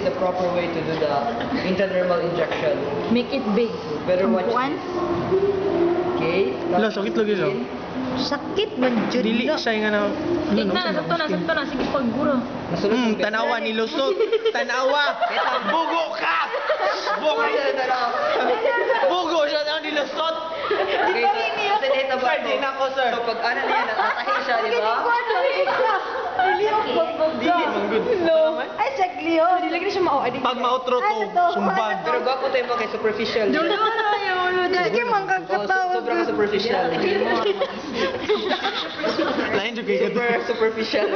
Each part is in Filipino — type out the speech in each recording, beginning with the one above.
the proper way to do the intradermal injection. Make it big. Better watch Kuan? this. Okay. Wala, sakit lagi siya. Sakit man jud. Dili siya nga na... Ito na, sakto na. Sige, paguro. Nasulod ang best. Tanawa, nilusot. Tanawa. Bugo ka! Bugo siya na. Bugo siya na nilusot. Okay, so dito ba? Sir, di na ako, sir. So pag ano niya, natatahi siya, di ba? Dili, man good. Ay, sagliyo. Dili lagi siya mao. Pag mautro to, sumbag. Pero gwapo tayo mga kay superficial. Dulo na yun. Sige, mangkakatawa. Sobrang superficial. Lain juga kayo. Super superficial.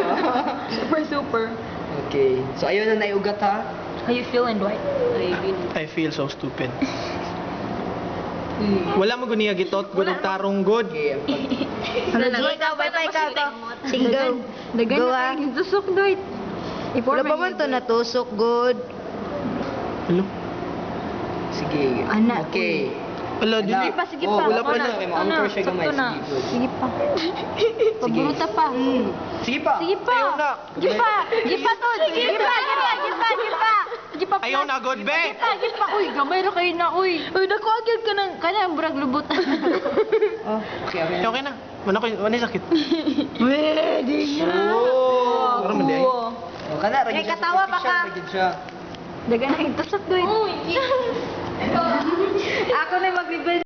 Super. Okay. So ayun na naiugat ha. How you feeling, Dwight? I feel so stupid. Wala mo guniya gitot, gudog tarong good. Okay. Ano na? Ikaw, bye-bye ka to. Single. Dagan Go, na ah. kayo tusok, Dwight. Wala pa man to natusok, good. Hello? Sige. Anak, Okay. Wala, dili. Sige pa, sige Oh, pa. wala pa na. Kay Sakto na, ma-anchor siya gamay. sakto na. Sige, good. Sige pa. Pagburuta pa. Sige pa. Sige pa. Ayaw na. Sige pa. Sige pa to. Sige pa. Sige pa. Ayaw na, good, be! Sige pa. Uy, gamay na kayo na, uy. Uy, nakuagad ka ng, kanya, brag lubot. Oh, okay, okay. Okay na. Wala sakit. Pwede Oh. Parang mandi ay. Oh, kana May katawa pa ka. Dagan na kayo tusok, Dwight. Ako na magbibigay.